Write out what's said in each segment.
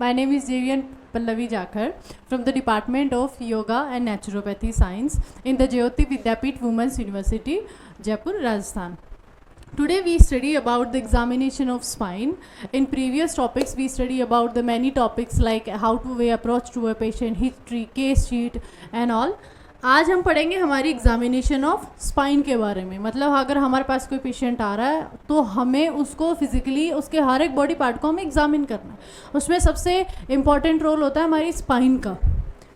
My name is Javian Pallavi Jakhar from the Department of Yoga and Naturopathy Science in the Jyoti Vidyapeeth Women's University, Jaipur, Rajasthan. Today we study about the examination of spine. In previous topics we study about the many topics like how to we approach to a patient, history, case sheet and all. आज हम पढ़ेंगे हमारी examination of spine के बारे में. मतलब अगर हमारे पास कोई पेशेंट आ रहा है तो हमें उसको फिजिकली उसके हर एक बॉडी पार्ट को हमें एग्जामिन करना है. उसमें सबसे इम्पॉर्टेंट रोल होता है हमारी स्पाइन का,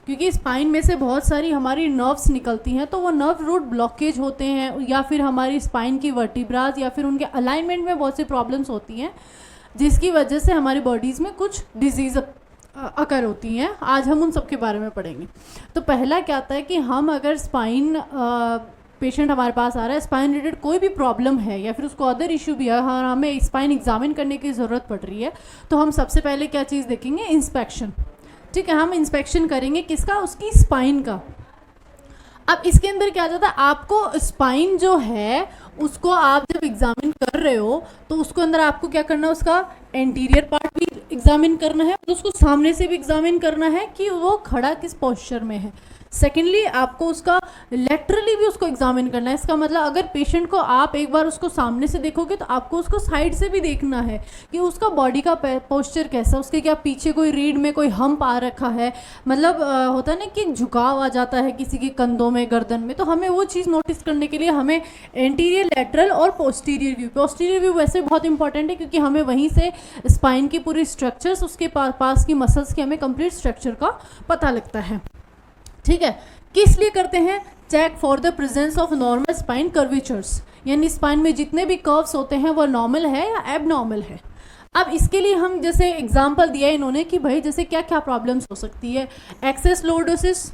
क्योंकि स्पाइन में से बहुत सारी हमारी नर्व्स निकलती हैं. तो वो नर्व रूट ब्लॉकेज होते हैं या फिर हमारी स्पाइन की वर्टिब्रास या फिर उनके अलाइनमेंट में बहुत सी प्रॉब्लम्स होती हैं जिसकी वजह से हमारी बॉडीज़ में कुछ डिजीज़ अकर होती हैं. आज हम उन सब के बारे में पढ़ेंगे. तो पहला क्या आता है कि हम अगर स्पाइन पेशेंट हमारे पास आ रहा है, स्पाइन रिलेटेड कोई भी प्रॉब्लम है या फिर उसको अदर इशू भी है, हमें स्पाइन एग्जामिन करने की ज़रूरत पड़ रही है, तो हम सबसे पहले क्या चीज़ देखेंगे? इंस्पेक्शन. ठीक है, हम इंस्पेक्शन करेंगे किसका? उसकी स्पाइन का. अब इसके अंदर क्या जाता है, आपको स्पाइन जो है उसको आप जब एग्जामिन कर रहे हो तो उसको अंदर आपको क्या करना है? उसका एंटीरियर पार्ट भी एग्जामिन करना है, तो उसको सामने से भी एग्जामिन करना है कि वो खड़ा किस पोस्चर में है. सेकेंडली आपको उसका लेटरली भी उसको एग्जामिन करना है. इसका मतलब अगर पेशेंट को आप एक बार उसको सामने से देखोगे तो आपको उसको साइड से भी देखना है कि उसका बॉडी का पोस्चर कैसा, उसके क्या पीछे कोई रीढ़ में कोई हम्प आ रखा है, मतलब होता है ना कि झुकाव आ जाता है किसी के कंधों में, गर्दन में. तो हमें वो चीज़ नोटिस करने के लिए हमें एंटीरियर, लेटरल और पोस्टीरियर व्यू. पोस्टीरियर व्यू वैसे बहुत इंपॉर्टेंट है क्योंकि हमें वहीं से स्पाइन की पूरी स्ट्रक्चर्स, उसके पास की मसल्स की हमें कंप्लीट स्ट्रक्चर का पता लगता है. ठीक है, किस लिए करते हैं? Check for the presence of normal spine curvatures, यानी स्पाइन में जितने भी कर्व्स होते हैं वो नॉर्मल है या एबनॉर्मल है. अब इसके लिए हम जैसे एग्जांपल दिया है इन्होंने कि भाई जैसे क्या क्या प्रॉब्लम्स हो सकती है. Excess lordosis,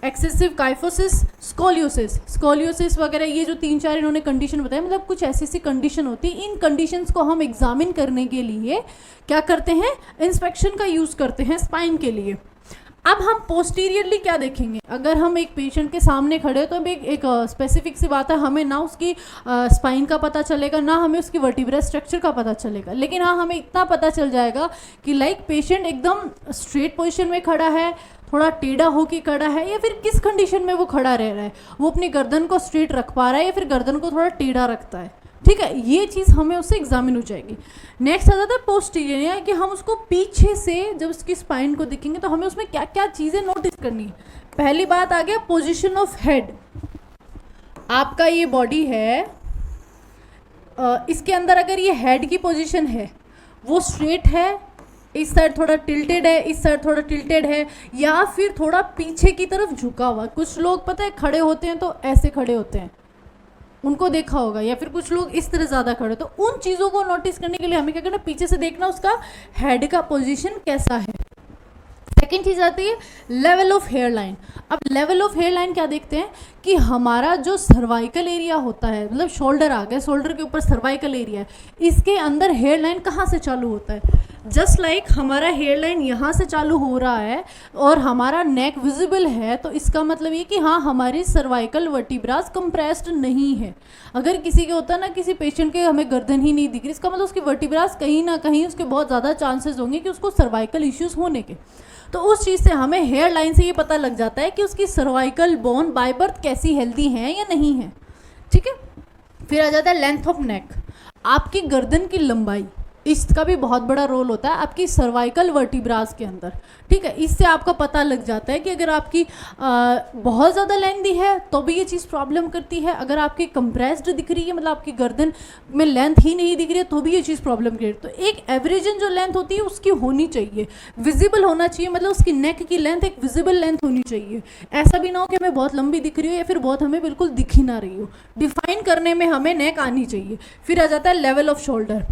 excessive kyphosis, scoliosis. Scoliosis वगैरह ये जो 3-4 इन्होंने कंडीशन बताया, मतलब कुछ ऐसी ऐसी कंडीशन होती है. इन कंडीशंस को हम एग्जामिन करने के लिए क्या करते हैं? इंस्पेक्शन का यूज़ करते हैं स्पाइन के लिए. अब हम पोस्टीरियरली क्या देखेंगे? अगर हम एक पेशेंट के सामने खड़े हो तो एक स्पेसिफिक सी बात है, हमें ना उसकी स्पाइन का पता चलेगा ना हमें उसकी वर्टिब्रल स्ट्रक्चर का पता चलेगा, लेकिन हाँ हमें इतना पता चल जाएगा कि लाइक पेशेंट एकदम स्ट्रेट पोजीशन में खड़ा है, थोड़ा टेढ़ा होके खड़ा है, या फिर किस कंडीशन में वो खड़ा रह रहा है, वो अपनी गर्दन को स्ट्रेट रख पा रहा है या फिर गर्दन को थोड़ा टेढ़ा रखता है. ठीक है, ये चीज़ हमें उससे एग्जामिन हो जाएगी. नेक्स्ट आ जाता है पोस्टीरियर, यानी कि हम उसको पीछे से जब उसकी स्पाइन को देखेंगे तो हमें उसमें क्या क्या चीज़ें नोटिस करनी है. पहली बात आ गया पोजीशन ऑफ हेड. आपका ये बॉडी है, इसके अंदर अगर ये हेड की पोजीशन है वो स्ट्रेट है, इस साइड थोड़ा टिल्टेड है, इस साइड थोड़ा टिल्टेड है, या फिर थोड़ा पीछे की तरफ झुका हुआ. कुछ लोग पता है खड़े होते हैं तो ऐसे खड़े होते हैं, उनको देखा होगा, या फिर कुछ लोग इस तरह ज़्यादा खड़े. तो उन चीज़ों को नोटिस करने के लिए हमें क्या करना? पीछे से देखना उसका हेड का पोजीशन कैसा है. सेकेंड चीज़ आती है लेवल ऑफ हेयर लाइन. अब लेवल ऑफ हेयर लाइन क्या देखते हैं कि हमारा जो सर्वाइकल एरिया होता है, मतलब शोल्डर आ गया, शोल्डर के ऊपर सर्वाइकल एरिया है, इसके अंदर हेयर लाइन कहाँ से चालू होता है? जस्ट लाइक हमारा हेयर लाइन यहाँ से चालू हो रहा है और हमारा नेक विजिबल है, तो इसका मतलब ये कि हाँ हमारी सर्वाइकल वर्टिब्रास कंप्रेस्ड नहीं है. अगर किसी के होता है ना, किसी पेशेंट के हमें गर्दन ही नहीं दिख रही, इसका मतलब उसकी वर्टिब्रास कहीं ना कहीं उसके बहुत ज़्यादा चांसेस होंगे कि उसको सर्वाइकल इश्यूज होने के. तो उस चीज़ से हमें हेयर लाइन से ये पता लग जाता है कि उसकी सर्वाइकल बोन बाय बर्थ कैसी हेल्दी है या नहीं है. ठीक है, फिर आ जाता है लेंथ ऑफ नेक. आपकी गर्दन की लंबाई, इसका भी बहुत बड़ा रोल होता है आपकी सर्वाइकल वर्टिब्रास के अंदर. ठीक है, इससे आपका पता लग जाता है कि अगर आपकी बहुत ज़्यादा लेंथी है तो भी ये चीज़ प्रॉब्लम करती है, अगर आपकी कंप्रेस्ड दिख रही है, मतलब आपकी गर्दन में लेंथ ही नहीं दिख रही है, तो भी ये चीज़ प्रॉब्लम करेगी. तो एक एवरेजन जो लेंथ होती है उसकी होनी चाहिए, विजिबल होना चाहिए, मतलब उसकी नेक की लेंथ एक विजिबल लेंथ होनी चाहिए. ऐसा भी ना हो कि हमें बहुत लंबी दिख रही हो या फिर बहुत हमें बिल्कुल दिख ही ना रही हो. डिफाइन करने में हमें नेक आनी चाहिए. फिर आ जाता है लेवल ऑफ शोल्डर.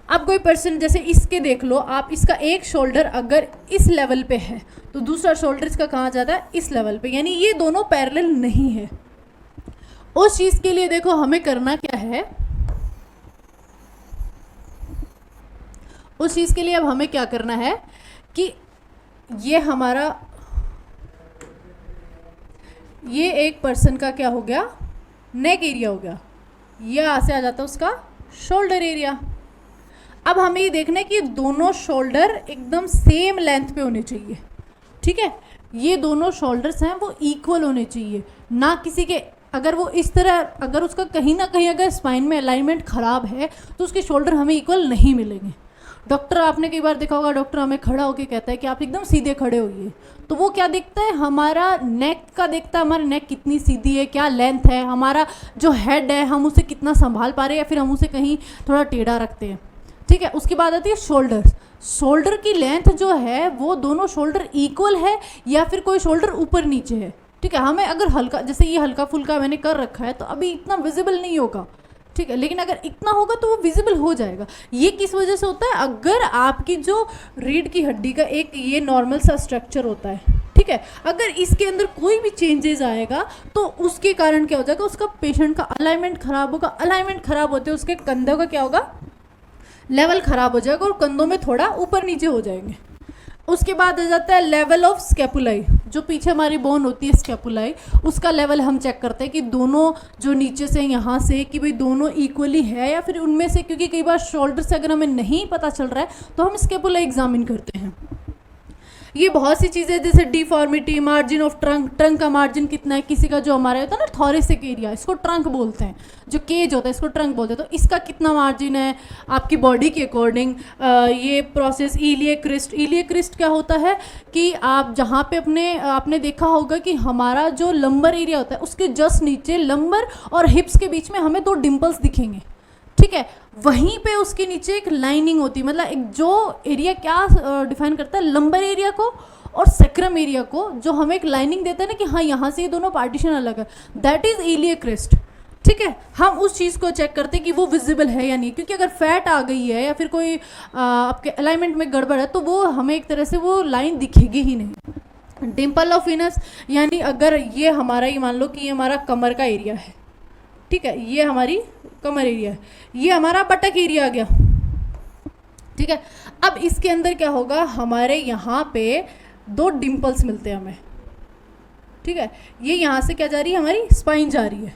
अब कोई पर्सन जैसे इसके देख लो आप, इसका एक शोल्डर अगर इस लेवल पे है तो दूसरा शोल्डर इसका कहाँ जाता है? इस लेवल पे, यानी ये दोनों पैरेलल नहीं है. उस चीज़ के लिए देखो हमें करना क्या है, उस चीज़ के लिए अब हमें क्या करना है कि ये हमारा, ये एक पर्सन का क्या हो गया? नेक एरिया हो गया. ये यहाँ से आ जाता है उसका शोल्डर एरिया. अब हमें ये देखना है कि दोनों शोल्डर एकदम सेम लेंथ पे होने चाहिए, ठीक है। ये दोनों शोल्डर्स हैं वो इक्वल होने चाहिए, ना किसी के, अगर वो इस तरह, अगर उसका कहीं ना कहीं अगर स्पाइन में अलाइनमेंट ख़राब है तो उसके शोल्डर हमें इक्वल नहीं मिलेंगे। डॉक्टर, आपने कई बार देखा होगा, डॉक्टर हमें खड़ा होकर कहता है कि आप एकदम सीधे खड़े होइए, तो वो क्या देखता है, हमारा नेक का देखता है, हमारा नेक कितनी सीधी है, क्या लेंथ है, हमारा जो हेड है हम उसे कितना संभाल पा रहे हैं, या फिर हम उसे कहीं थोड़ा टेढ़ा रखते हैं, ठीक है। उसके बाद आती है शोल्डर। शोल्डर की लेंथ जो है वो दोनों शोल्डर इक्वल है या फिर कोई शोल्डर ऊपर नीचे है, ठीक है। हमें अगर हल्का, जैसे ये हल्का फुल्का मैंने कर रखा है तो अभी इतना विजिबल नहीं होगा, ठीक है, लेकिन अगर इतना होगा तो वो विजिबल हो जाएगा। ये किस वजह से होता है, अगर आपकी जो रीढ़ की हड्डी का एक ये नॉर्मल सा स्ट्रक्चर होता है, ठीक है, अगर इसके अंदर कोई भी चेंजेस आएगा तो उसके कारण क्या हो जाएगा, उसका पेशेंट का अलाइनमेंट खराब होगा। अलाइनमेंट खराब होते उसके कंधों का क्या होगा, लेवल खराब हो जाएगा और कंधों में थोड़ा ऊपर नीचे हो जाएंगे। उसके बाद आ जाता है लेवल ऑफ स्कैपुलाई, जो पीछे हमारी बोन होती है स्कैपुलाई, उसका लेवल हम चेक करते हैं कि दोनों जो नीचे से यहाँ से कि भाई दोनों इक्वली है या फिर उनमें से, क्योंकि कई बार शोल्डर से अगर हमें नहीं पता चल रहा है तो हम स्कैपुलाई एग्जामिन करते हैं। ये बहुत सी चीज़ें जैसे deformity, margin of trunk, trunk का मार्जिन कितना है, किसी का जो हमारा होता है ना थोरेसिक एरिया, इसको ट्रंक बोलते हैं, जो केज होता है इसको ट्रंक बोलते हैं, तो इसका कितना मार्जिन है आपकी बॉडी के अकॉर्डिंग। ये process iliac crest, iliac crest क्या होता है कि आप जहाँ पे आपने देखा होगा कि हमारा जो लंबर एरिया होता है उसके जस्ट नीचे लंबर और हिप्स के बीच में हमें 2 डिम्पल्स दिखेंगे, ठीक है, वहीं पे उसके नीचे एक लाइनिंग होती है, मतलब एक जो एरिया क्या डिफाइन करता है, लंबर एरिया को और सेक्रम एरिया को, जो हमें एक लाइनिंग देता है ना कि हाँ यहाँ से ये दोनों पार्टीशन अलग है, दैट इज इलियक क्रिस्ट, ठीक है। हम उस चीज़ को चेक करते हैं कि वो विजिबल है या नहीं, क्योंकि अगर फैट आ गई है या फिर कोई आपके अलाइनमेंट में गड़बड़ है तो वो हमें एक तरह से वो लाइन दिखेगी ही नहीं। डिम्पल ऑफ वीनस, यानी अगर ये हमारा, ये मान लो कि ये हमारा कमर का एरिया है, ठीक है, ये हमारी कमर एरिया है, ये हमारा बटक एरिया आ गया, ठीक है। अब इसके अंदर क्या होगा, हमारे यहाँ पे 2 डिम्पल्स मिलते हैं हमें, ठीक है, ये यहाँ से क्या जा रही है, हमारी स्पाइन जा रही है,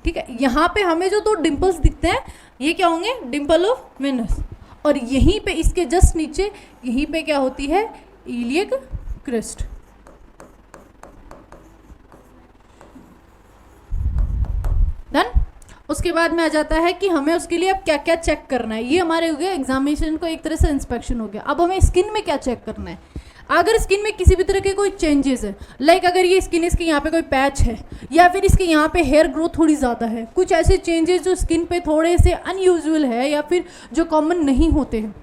ठीक है। यहाँ पे हमें जो 2 डिम्पल्स दिखते हैं ये क्या होंगे, डिम्पल ऑफ वीनस, और यहीं पे इसके जस्ट नीचे यहीं पे क्या होती है, इलियक क्रिस्ट। डन। उसके बाद में आ जाता है कि हमें उसके लिए अब क्या क्या चेक करना है। ये हमारे हो गया एग्जामिनेशन को एक तरह से इंस्पेक्शन हो गया। अब हमें स्किन में क्या चेक करना है, अगर स्किन में किसी भी तरह के कोई चेंजेस है, लाइक अगर ये स्किन, इसके यहाँ पे कोई पैच है या फिर इसके यहाँ पे हेयर ग्रोथ थोड़ी ज़्यादा है, कुछ ऐसे चेंजेस जो स्किन पे थोड़े से अनयूजुअल है या फिर जो कॉमन नहीं होते हैं,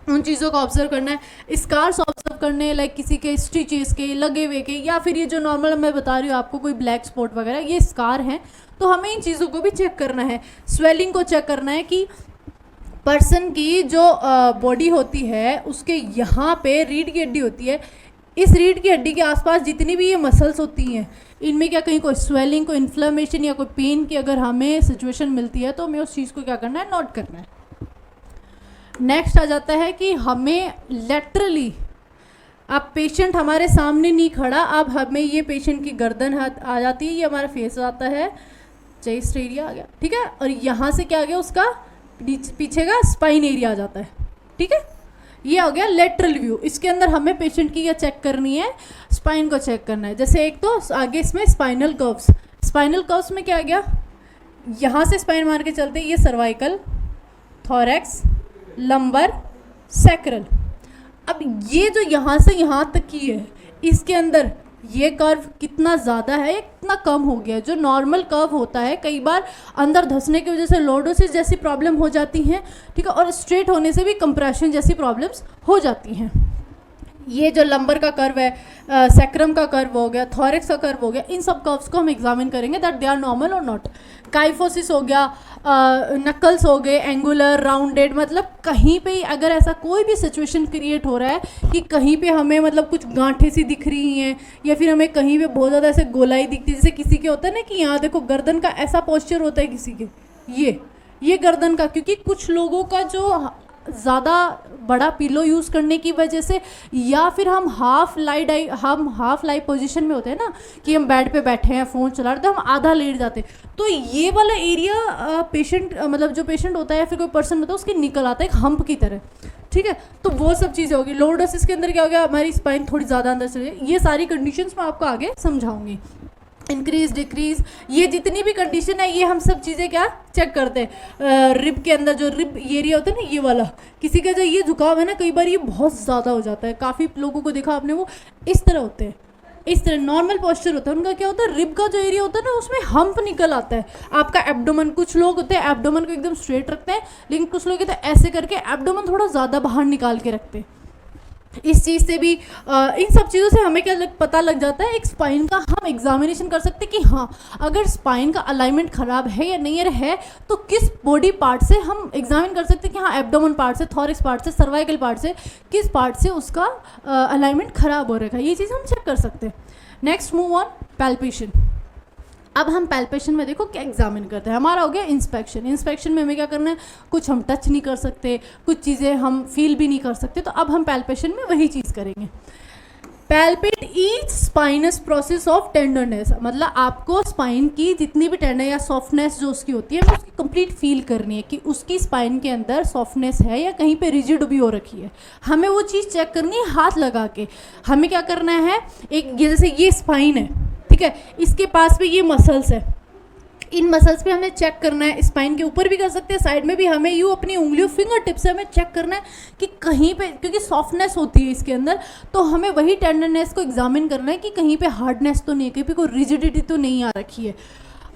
उन चीज़ों को ऑब्जर्व करना है। स्कार्स ऑब्जर्व करने, लाइक किसी के स्टिचेस के लगे हुए के, या फिर ये जो नॉर्मल मैं बता रही हूँ आपको कोई ब्लैक स्पॉट वगैरह, ये स्कार हैं, तो हमें इन चीज़ों को भी चेक करना है। स्वेलिंग को चेक करना है कि पर्सन की जो बॉडी होती है उसके यहाँ पे रीढ़ की हड्डी होती है, इस रीढ़ की हड्डी के आसपास जितनी भी ये मसल्स होती हैं, इनमें क्या कहीं कोई स्वेलिंग, कोई इन्फ्लेमेशन या कोई पेन की अगर हमें सिचुएशन मिलती है तो हमें उस चीज़ को क्या करना है, नोट करना है। नेक्स्ट आ जाता है कि हमें लेटरली, अब पेशेंट हमारे सामने नहीं खड़ा, अब हमें ये पेशेंट की गर्दन आ जाती है, ये हमारा फेस आता है, चेस्ट एरिया आ गया, ठीक है, और यहाँ से क्या आ गया, उसका पीछे का स्पाइन एरिया आ जाता है, ठीक है। ये हो गया लेटरल व्यू। इसके अंदर हमें पेशेंट की क्या चेक करनी है, स्पाइन को चेक करना है। जैसे एक तो आगे इसमें स्पाइनल कर्व्स, स्पाइनल कर्व्स में क्या आ गया, यहाँ से स्पाइन मार के चलते ये सर्वाइकल, थोरैक्स, लंबर, सैक्रल। अब ये जो यहाँ से यहाँ तक की है, इसके अंदर ये कर्व कितना ज़्यादा है, कितना कम हो गया। जो नॉर्मल कर्व होता है कई बार अंदर धंसने की वजह से लॉर्डोसिस जैसी प्रॉब्लम हो जाती हैं, ठीक है, और स्ट्रेट होने से भी कंप्रेशन जैसी प्रॉब्लम्स हो जाती हैं। ये जो लंबर का कर्व है, सैक्रम का कर्व हो गया, थोरैक्स का कर्व हो गया, इन सब कर्व्स को हम एग्जामिन करेंगे दैट दे आर नॉर्मल और नॉट। काइफोसिस हो गया, नकल्स हो गए, एंगुलर, राउंडेड, मतलब कहीं पे अगर ऐसा कोई भी सिचुएशन क्रिएट हो रहा है कि कहीं पे हमें मतलब कुछ गांठें सी दिख रही हैं या फिर हमें कहीं पे बहुत ज़्यादा ऐसे गोलाई दिखती है, जैसे किसी के होता है ना कि यहाँ देखो गर्दन का ऐसा पोस्चर होता है किसी के, ये गर्दन का, क्योंकि कुछ लोगों का जो ज़्यादा बड़ा पिलो यूज़ करने की वजह से, या फिर हम हाफ लाई पोजीशन में होते हैं ना, कि हम बेड पे बैठे हैं फ़ोन चला रहे, तो हम आधा लेट जाते हैं, तो ये वाला एरिया पेशेंट मतलब जो पेशेंट होता है या फिर कोई पर्सन होता है उसके निकल आता है एक हम्प की तरह, ठीक है। तो वो सब चीज़ें होगी। लॉर्डोसिस के अंदर क्या हो गया, हमारी स्पाइन थोड़ी ज़्यादा अंदर चली गई। ये सारी कंडीशंस मैं आपको आगे समझाऊंगी। इंक्रीज डिक्रीज, ये जितनी भी कंडीशन है ये हम सब चीज़ें क्या चेक करते हैं। रिब के अंदर जो रिब एरिया होता है ना, ये वाला, किसी का जो ये झुकाव है ना, कई बार ये बहुत ज़्यादा हो जाता है। काफ़ी लोगों को देखा आपने, वो इस तरह होते हैं, इस तरह नॉर्मल पोस्चर होता है उनका। क्या होता है, रिब का जो एरिया होता है ना, उसमें हम्प निकल आता है। आपका एब्डोमन, कुछ लोग होते हैं एब्डोमन को एकदम स्ट्रेट रखते हैं, लेकिन कुछ लोग होते हैं ऐसे करके एब्डोमन थोड़ा ज़्यादा बाहर निकाल के रखते हैं। इस चीज़ से भी इन सब चीज़ों से हमें क्या पता लग जाता है, एक स्पाइन का हम एग्जामिनेशन कर सकते हैं कि हाँ, अगर स्पाइन का अलाइनमेंट ख़राब है या नहीं है, तो किस बॉडी पार्ट से हम एग्जामिन कर सकते हैं कि हाँ, एब्डोमन पार्ट से, थॉरिक्स पार्ट से, सर्वाइकल पार्ट से, किस पार्ट से उसका अलाइनमेंट ख़राब हो रखा है। ये चीज़ हम चेक कर सकते हैं। Next move on palpation. अब हम पैल्पेशन में देखो क्या एग्जामिन करते हैं। हमारा हो गया इंस्पेक्शन। इंस्पेक्शन में हमें क्या करना है, कुछ हम टच नहीं कर सकते, कुछ चीज़ें हम फील भी नहीं कर सकते, तो अब हम पैल्पेशन में वही चीज़ करेंगे। Palpate each spinous process of tenderness, मतलब आपको स्पाइन की जितनी भी टेंडर या सॉफ्टनेस जो उसकी होती है, उसकी कंप्लीट फील करनी है कि उसकी स्पाइन के अंदर सॉफ्टनेस है या कहीं पे रिजिड भी हो रखी है। हमें वो चीज़ चेक करनी है हाथ लगा के। हमें क्या करना है, एक ये जैसे ये स्पाइन है, ठीक है, इसके पास भी ये मसल्स है, इन मसल्स पे हमें चेक करना है। स्पाइन के ऊपर भी कर सकते हैं, साइड में भी हमें यूँ अपनी उंगलियों फिंगर टिप से हमें चेक करना है कि कहीं पे, क्योंकि सॉफ्टनेस होती है इसके अंदर, तो हमें वही टेंडरनेस को एग्जामिन करना है कि कहीं पे हार्डनेस तो नहीं है, कहीं पे कोई रिजिडिटी तो नहीं आ रखी है।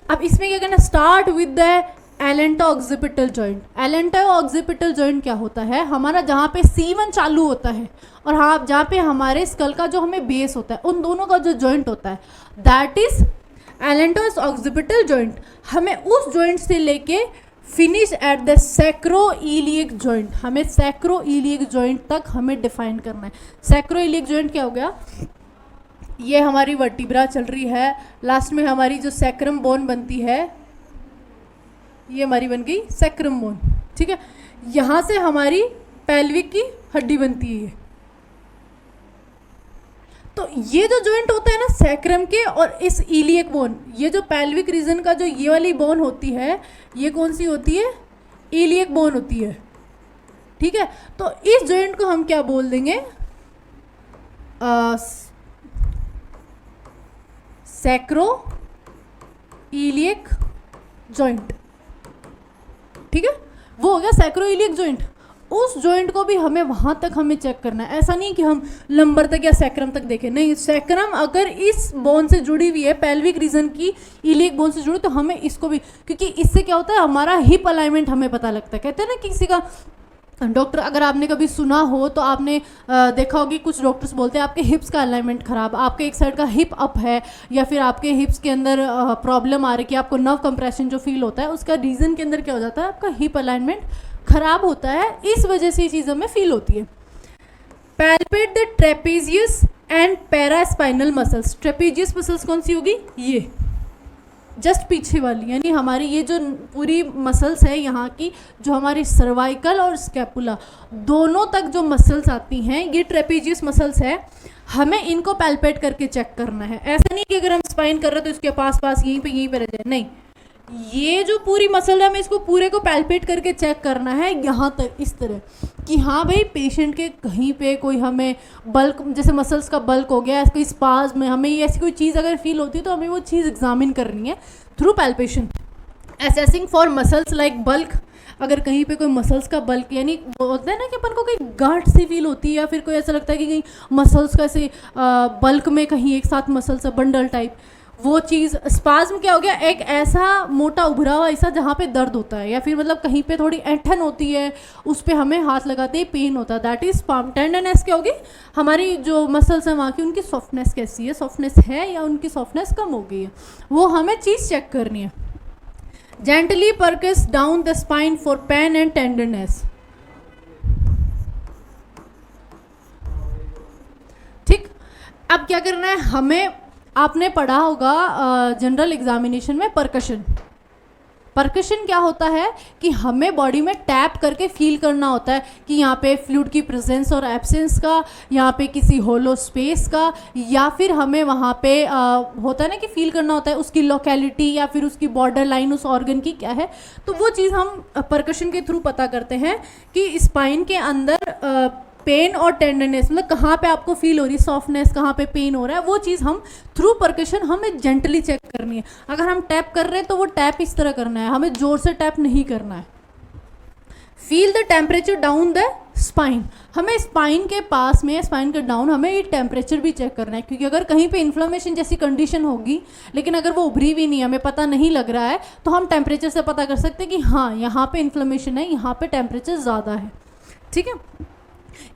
अब इसमें क्या करना, start with the atlanto occipital joint. Atlanto occipital joint क्या होता है, हमारा जहाँ पे C1 चालू होता है और हाँ जहाँ पे हमारे स्कल का जो हमें बेस होता है, उन दोनों का जो जॉइंट होता है, दैट इज एलेंटो-ऑक्सीपिटल जॉइंट। हमें उस जॉइंट से लेके finish at the sacroiliac joint, हमें सैक्रोइलियक जॉइंट तक हमें डिफाइन करना है। सैक्रोइलियक जॉइंट क्या हो गया, ये हमारी वर्टिब्रा चल रही है, लास्ट में हमारी जो सैक्रम बोन बनती है, ये हमारी बन गई सैक्रम बोन, ठीक है। यहाँ से हमारी पेल्विक की हड्डी बनती है। तो ये जो जॉइंट होता है ना सैक्रम के और इस इलियक बोन, ये जो पेल्विक रीजन का जो ये वाली बोन होती है, ये कौन सी होती है, इलियक बोन होती है, ठीक है। तो इस जॉइंट को हम क्या बोल देंगे, सैक्रो इलियक जॉइंट, ठीक है। वो हो गया सैक्रोइलियक जॉइंट। उस जॉइंट को भी हमें वहाँ तक हमें चेक करना है। ऐसा नहीं कि हम लंबर तक या सैक्रम तक देखें, नहीं, सैक्रम अगर इस बोन से जुड़ी हुई है, पेल्विक रीजन की इलियक बोन से जुड़ी, तो हमें इसको भी, क्योंकि इससे क्या होता है, हमारा हिप अलाइनमेंट हमें पता लगता है। कहते हैं ना किसी का डॉक्टर, अगर आपने कभी सुना हो तो आपने देखा होगी, कुछ डॉक्टर्स बोलते हैं आपके हिप्स का अलाइनमेंट ख़राब, आपके एक साइड का हिप अप है, या फिर आपके हिप्स के अंदर प्रॉब्लम आ रही है कि आपको नर्व कंप्रेशन जो फील होता है, उसका रीज़न के अंदर क्या हो जाता है, आपका हिप अलाइनमेंट ख़राब होता है, इस वजह से ये चीज़ हमें फील होती है। Palpate the trapezius and paraspinal muscles. Trapezius muscles कौन सी होगी, ये जस्ट पीछे वाली, यानी हमारी ये जो पूरी मसल्स है यहाँ की, जो हमारी सर्वाइकल और स्कैपुला दोनों तक जो मसल्स आती हैं, ये ट्रेपेजियस मसल्स है। हमें इनको पैल्पेट करके चेक करना है। ऐसा नहीं कि अगर हम स्पाइन कर रहे हैं तो इसके पास पास यहीं पे रह जाए, नहीं, ये जो पूरी मसल है हमें इसको पूरे को पैल्पेट करके चेक करना है, यहाँ तक इस तरह कि हाँ भाई पेशेंट के कहीं पे कोई हमें बल्क, जैसे मसल्स का बल्क हो गया, कोई स्पाज में हमें ये ऐसी कोई चीज़ अगर फील होती है तो हमें वो चीज़ एग्जामिन करनी है through palpation. Assessing for muscles like bulk, अगर कहीं पे कोई मसल्स का बल्क, यानी बोलते हैं ना कि अपन को कोई गांठ सी फील होती है, या फिर कोई ऐसा लगता है कि कहीं मसल्स का ऐसे बल्क में कहीं एक साथ मसल्स बंडल टाइप, वो चीज़। स्पाज्म क्या हो गया, एक ऐसा मोटा उभरा हुआ ऐसा जहाँ पे दर्द होता है, या फिर मतलब कहीं पे थोड़ी ऐंठन होती है, उस पर हमें हाथ लगाते ही पेन होता है, दैट इज पाम। टेंडरनेस क्या होगी, हमारी जो मसल्स हैं वहाँ की, उनकी सॉफ्टनेस कैसी है, सॉफ्टनेस है या उनकी सॉफ्टनेस कम हो गई है, वो हमें चीज़ चेक करनी है। Gently percuss down the spine for pain and tenderness, ठीक। अब क्या करना है हमें, आपने पढ़ा होगा जनरल एग्जामिनेशन में परकशन, परकशन क्या होता है कि हमें बॉडी में टैप करके फील करना होता है कि यहाँ पे फ्लूइड की प्रेजेंस और एब्सेंस का, यहाँ पे किसी होलो स्पेस का, या फिर हमें वहाँ पे होता है ना कि फील करना होता है उसकी लोकेलिटी या फिर उसकी बॉर्डर लाइन उस ऑर्गन की क्या है। तो वो चीज़ हम परकशन के थ्रू पता करते हैं कि स्पाइन के अंदर पेन और टेंडरनेस, मतलब कहाँ पे आपको फील हो रही है सॉफ्टनेस, कहाँ पे पेन हो रहा है, वो चीज़ हम थ्रू परकशन हमें जेंटली चेक करनी है। अगर हम टैप कर रहे हैं तो वो टैप इस तरह करना है, हमें जोर से टैप नहीं करना है। Feel the temperature down the spine, हमें स्पाइन के पास में, स्पाइन के डाउन हमें ये टेम्परेचर भी चेक करना है, क्योंकि अगर कहीं पे इन्फ्लेमेशन जैसी कंडीशन होगी लेकिन अगर वो उभरी हुई नहीं है, हमें पता नहीं लग रहा है, तो हम टेम्परेचर से पता कर सकते हैं कि हाँ यहाँ पे इन्फ्लेमेशन है, यहाँ पे टेम्परेचर ज़्यादा है। ठीक है,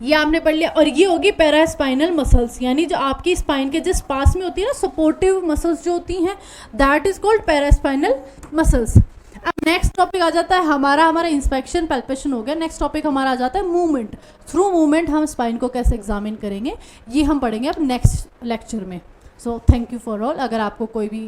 ये आपने पढ़ लिया। और ये होगी पैरास्पाइनल मसल्स, यानी जो आपकी स्पाइन के जिस पास में होती है ना सपोर्टिव मसल्स जो होती हैं, that is called paraspinal muscles. अब नेक्स्ट टॉपिक आ जाता है हमारा इंस्पेक्शन पैल्पेशन हो गया। नेक्स्ट टॉपिक हमारा आ जाता है मूवमेंट। थ्रू मूवमेंट हम स्पाइन को कैसे एग्जामिन करेंगे, ये हम पढ़ेंगे अब नेक्स्ट लेक्चर में। So thank you for all. अगर आपको कोई भी